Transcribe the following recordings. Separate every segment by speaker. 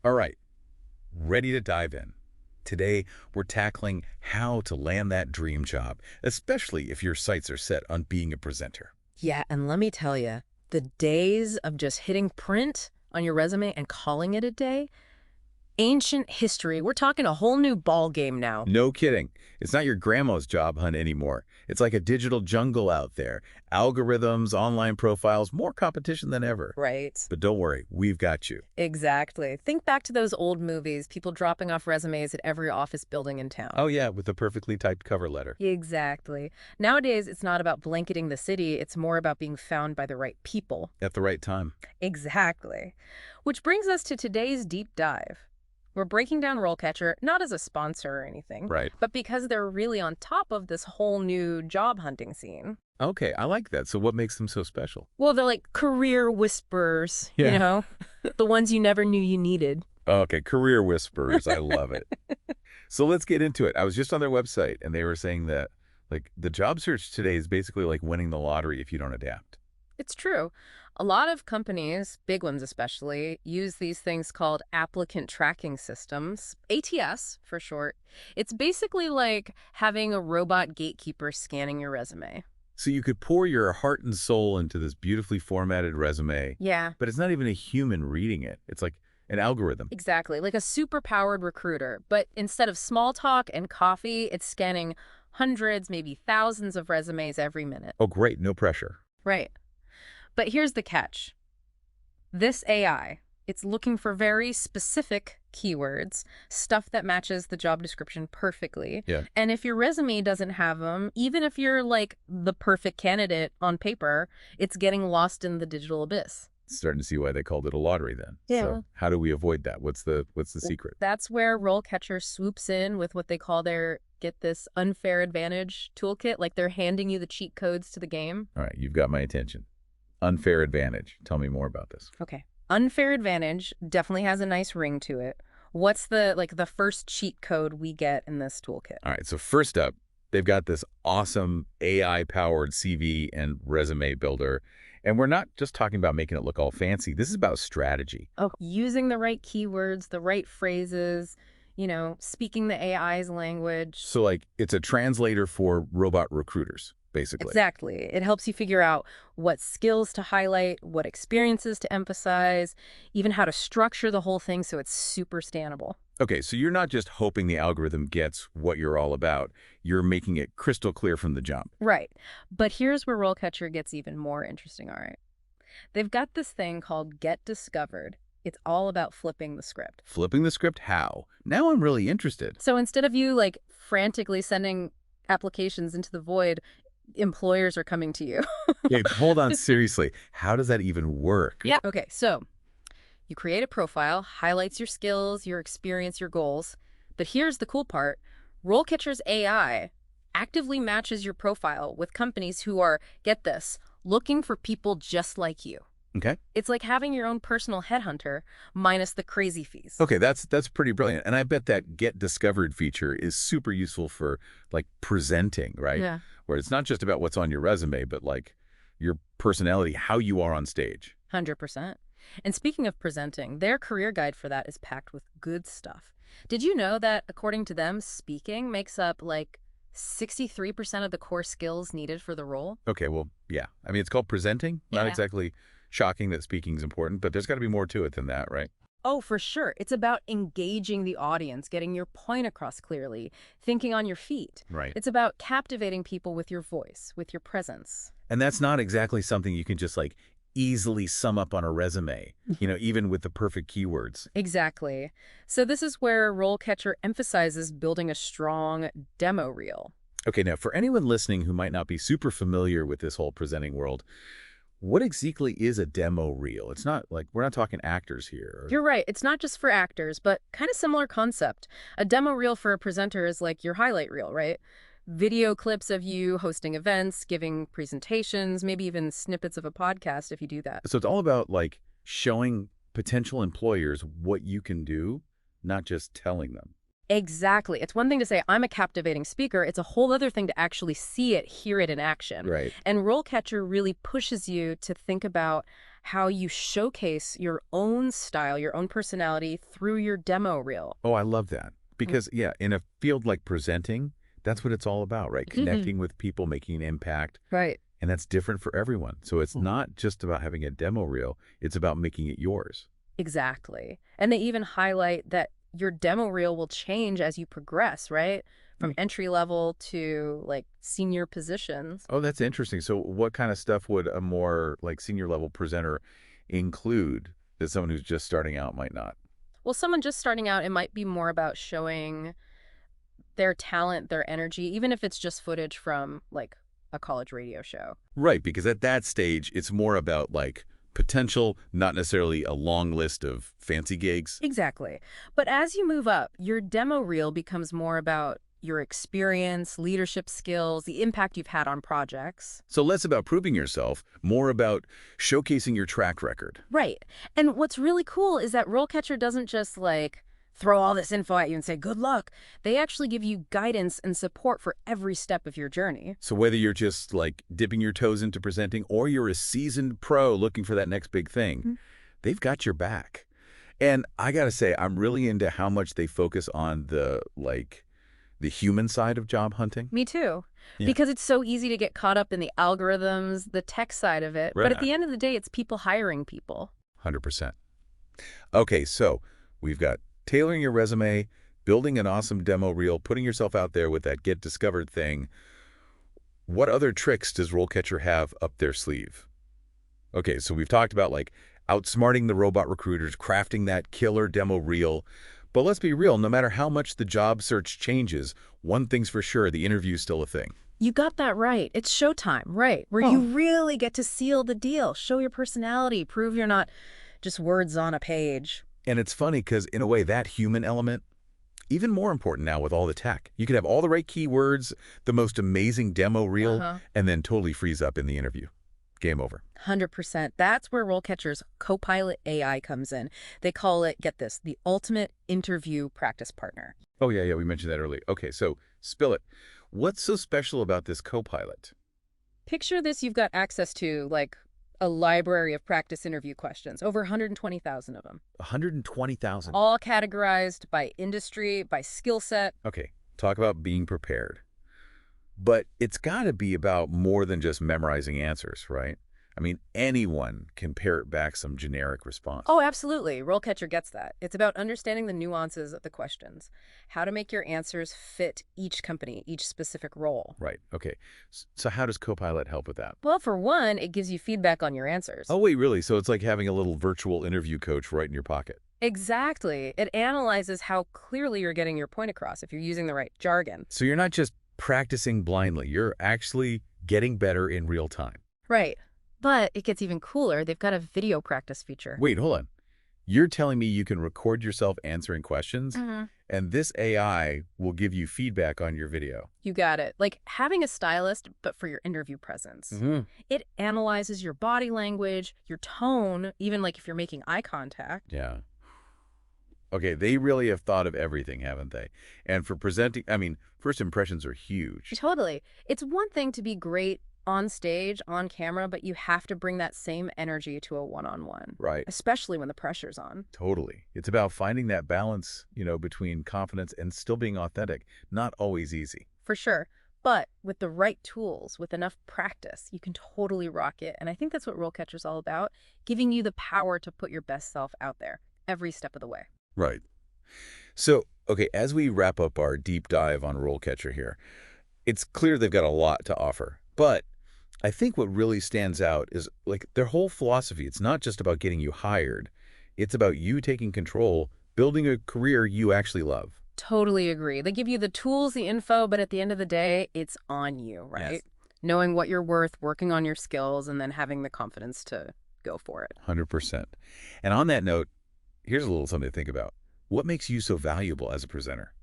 Speaker 1: All right, ready to dive in. Today, we're tackling how to land that dream job, especially if your sights are set on being a presenter.
Speaker 2: Yeah, and let me tell you, the days of just hitting print on your resume and calling it a day, ancient history. We're talking a whole new ball game now.
Speaker 1: No kidding. It's not your grandma's job hunt anymore. It's like a digital jungle out there. Algorithms, online profiles, more competition than ever.
Speaker 2: Right.
Speaker 1: But don't worry, we've got you.
Speaker 2: Exactly. Think back to those old movies, people dropping off resumes at every office building in town.
Speaker 1: Oh yeah, with a perfectly typed cover letter.
Speaker 2: Exactly. Nowadays, it's not about blanketing the city, it's more about being found by the right people.
Speaker 1: At the right time.
Speaker 2: Exactly. Which brings us to today's deep dive. We're breaking down RoleCatcher not as a sponsor or anything,
Speaker 1: Right.
Speaker 2: but because they're really on top of this whole new job hunting scene.
Speaker 1: Okay, I like that. So what makes them so special?
Speaker 2: Well, they're like career whisperers,
Speaker 1: Yeah.
Speaker 2: the ones you never knew you needed.
Speaker 1: Okay, career whisperers. I love it. So let's get into it. I was just on their website, and they were saying that, like, the job search today is basically like winning the lottery if you don't adapt.
Speaker 2: It's true. A lot of companies, big ones especially, use these things called applicant tracking systems, ATS for short. It's basically like having a robot gatekeeper scanning your resume.
Speaker 1: So you could pour your heart and soul into this beautifully formatted resume,
Speaker 2: Yeah,
Speaker 1: but it's not even a human reading it. It's like an algorithm.
Speaker 2: exactly. Like a super-powered recruiter. But instead of small talk and coffee, it's scanning hundreds, maybe thousands of resumes every minute.
Speaker 1: Oh, great. No pressure.
Speaker 2: Right. But here's the catch. This AI, it's looking for very specific keywords, stuff that matches the job description perfectly.
Speaker 1: Yeah.
Speaker 2: And if your resume doesn't have them, even if you're like the perfect candidate on paper, it's getting lost in the digital abyss.
Speaker 1: Starting to see why they called it a lottery then.
Speaker 2: Yeah.
Speaker 1: So how do we avoid that? What's the secret?
Speaker 2: That's where RoleCatcher swoops in with what they call their get this unfair advantage toolkit, like they're handing you the cheat codes to the game.
Speaker 1: All right, you've got my attention. Unfair advantage. Tell me more about this.
Speaker 2: Okay. Unfair advantage definitely has a nice ring to it. What's the first cheat code we get in this toolkit?
Speaker 1: All right, so first up, they've got this awesome AI-powered CV and resume builder. And we're not just talking about making it look all fancy. This is about strategy.
Speaker 2: Oh, using the right keywords, the right phrases, speaking the AI's language.
Speaker 1: So, like, it's a translator for robot recruiters, basically.
Speaker 2: Exactly. It helps you figure out what skills to highlight, what experiences to emphasize, even how to structure the whole thing so it's super standable.
Speaker 1: Okay, so you're not just hoping the algorithm gets what you're all about. You're making it crystal clear from the jump.
Speaker 2: Right. But here's where RoleCatcher gets even more interesting, all right? They've got this thing called Get Discovered. It's all about flipping the script.
Speaker 1: Flipping the script, how? Now I'm really interested.
Speaker 2: So instead of you frantically sending applications into the void, employers are coming to you.
Speaker 1: Okay, hold on, seriously. How does that even work?
Speaker 2: Yeah. Okay, so you create a profile, highlights your skills, your experience, your goals. But here's the cool part. RoleCatcher's AI actively matches your profile with companies who are, get this, looking for people just like you.
Speaker 1: Okay.
Speaker 2: It's like having your own personal headhunter minus the crazy fees.
Speaker 1: Okay, that's pretty brilliant. And I bet that Get Discovered feature is super useful for, like, presenting, right?
Speaker 2: Yeah.
Speaker 1: Where it's not just about what's on your resume, but, like, your personality, how you are on stage.
Speaker 2: 100%. And speaking of presenting, their career guide for that is packed with good stuff. Did you know that, according to them, speaking makes up 63% of the core skills needed for the role?
Speaker 1: Okay, well, yeah. I mean, it's called presenting. Not
Speaker 2: Yeah.
Speaker 1: exactly shocking that speaking is important, but there's got to be more to it than that, right?
Speaker 2: Oh, for sure. It's about engaging the audience, getting your point across clearly, thinking on your feet.
Speaker 1: Right.
Speaker 2: It's about captivating people with your voice, with your presence.
Speaker 1: And that's not exactly something you can just, like, easily sum up on a resume, even with the perfect keywords.
Speaker 2: Exactly. So this is where RoleCatcher emphasizes building a strong demo reel.
Speaker 1: Okay, now, for anyone listening who might not be super familiar with this whole presenting world, what exactly is a demo reel? It's not like we're not talking actors here.
Speaker 2: You're right. It's not just for actors, but kind of similar concept. A demo reel for a presenter is like your highlight reel, right? Video clips of you hosting events, giving presentations, maybe even snippets of a podcast if you do that.
Speaker 1: So it's all about, like, showing potential employers what you can do, not just telling them.
Speaker 2: Exactly. It's one thing to say, I'm a captivating speaker. It's a whole other thing to actually see it, hear it in action.
Speaker 1: Right.
Speaker 2: And RoleCatcher really pushes you to think about how you showcase your own style, your own personality through your demo reel.
Speaker 1: Oh, I love that. Because, yeah, in a field like presenting, that's what it's all about, right? Connecting with people, making an impact.
Speaker 2: Right.
Speaker 1: And that's different for everyone. So it's not just about having a demo reel. It's about making it yours.
Speaker 2: Exactly. And they even highlight that your demo reel will change as you progress, right? From entry level to like senior positions.
Speaker 1: Oh, that's interesting. So what kind of stuff would a more like senior level presenter include that someone who's just starting out might not?
Speaker 2: Well, someone just starting out, it might be more about showing their talent, their energy, even if it's just footage from like a college radio show.
Speaker 1: Right, because at that stage, it's more about like potential, not necessarily a long list of fancy gigs.
Speaker 2: Exactly. But as you move up, your demo reel becomes more about your experience, leadership skills, the impact you've had on projects.
Speaker 1: So less about proving yourself, more about showcasing your track record.
Speaker 2: Right. And what's really cool is that RoleCatcher doesn't just like throw all this info at you and say, good luck. They actually give you guidance and support for every step of your journey.
Speaker 1: So whether you're just like dipping your toes into presenting or you're a seasoned pro looking for that next big thing, they've got your back. And I got to say, I'm really into how much they focus on the human side of job hunting.
Speaker 2: Me too.
Speaker 1: Yeah.
Speaker 2: Because it's so easy to get caught up in the algorithms, the tech side of it.
Speaker 1: Right.
Speaker 2: But at the end of the day, it's people hiring people.
Speaker 1: 100%. Okay, so we've got tailoring your resume, building an awesome demo reel, putting yourself out there with that get discovered thing. What other tricks does RoleCatcher have up their sleeve? Okay, so we've talked about like outsmarting the robot recruiters, crafting that killer demo reel. But let's be real, no matter how much the job search changes, one thing's for sure, the interview's still a thing.
Speaker 2: You got that right. It's showtime, right? Where you really get to seal the deal, show your personality, prove you're not just words on a page.
Speaker 1: And it's funny because, in a way, that human element, even more important now with all the tech. You could have all the right keywords, the most amazing demo reel, and then totally freeze up in the interview. Game over.
Speaker 2: 100%. That's where RoleCatcher's Copilot AI comes in. They call it, get this, the ultimate interview practice partner.
Speaker 1: Oh, yeah, we mentioned that earlier. Okay, so spill it. What's so special about this Copilot?
Speaker 2: Picture this, you've got access to, like, a library of practice interview questions, over 120,000 of them.
Speaker 1: 120,000.
Speaker 2: All categorized by industry, by skill set.
Speaker 1: Okay, talk about being prepared. But it's got to be about more than just memorizing answers, right? I mean, anyone can parrot back some generic response.
Speaker 2: Oh, absolutely. RoleCatcher gets that. It's about understanding the nuances of the questions, how to make your answers fit each company, each specific role.
Speaker 1: Right. Okay. So how does Copilot help with that?
Speaker 2: Well, for one, it gives you feedback on your answers.
Speaker 1: Oh, wait, really? So it's like having a little virtual interview coach right in your pocket.
Speaker 2: Exactly. It analyzes how clearly you're getting your point across, if you're using the right jargon.
Speaker 1: So you're not just practicing blindly. You're actually getting better in real time.
Speaker 2: Right. But it gets even cooler. They've got a video practice feature.
Speaker 1: Wait, hold on. You're telling me you can record yourself answering questions, and this AI will give you feedback on your video.
Speaker 2: You got it. Like having a stylist, but for your interview presence. It analyzes your body language, your tone, even like if you're making eye contact.
Speaker 1: Yeah. Okay, they really have thought of everything, haven't they? And for presenting, I mean, first impressions are huge.
Speaker 2: Totally. It's one thing to be great on stage, on camera, but you have to bring that same energy to a one-on-one.
Speaker 1: Right.
Speaker 2: Especially when the pressure's on.
Speaker 1: Totally. It's about finding that balance, between confidence and still being authentic. Not always easy.
Speaker 2: For sure. But with the right tools, with enough practice, you can totally rock it. And I think that's what RoleCatcher's all about, giving you the power to put your best self out there every step of the way.
Speaker 1: Right. So, okay, as we wrap up our deep dive on RoleCatcher here, it's clear they've got a lot to offer. But I think what really stands out is like their whole philosophy. It's not just about getting you hired. It's about you taking control, building a career you actually love.
Speaker 2: Totally agree. They give you the tools, the info, but at the end of the day, it's on you, right?
Speaker 1: Yes.
Speaker 2: Knowing what you're worth, working on your skills, and then having the confidence to go for it.
Speaker 1: 100%. And on that note, here's a little something to think about. What makes you so valuable as a presenter?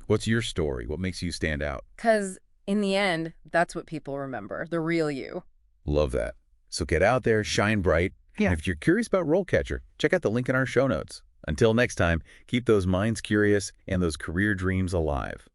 Speaker 1: What's your story? What makes you stand out?
Speaker 2: Because in the end, that's what people remember, the real you.
Speaker 1: Love that. So get out there, shine bright.
Speaker 2: Yeah.
Speaker 1: And if you're curious about RoleCatcher, check out the link in our show notes. Until next time, keep those minds curious and those career dreams alive.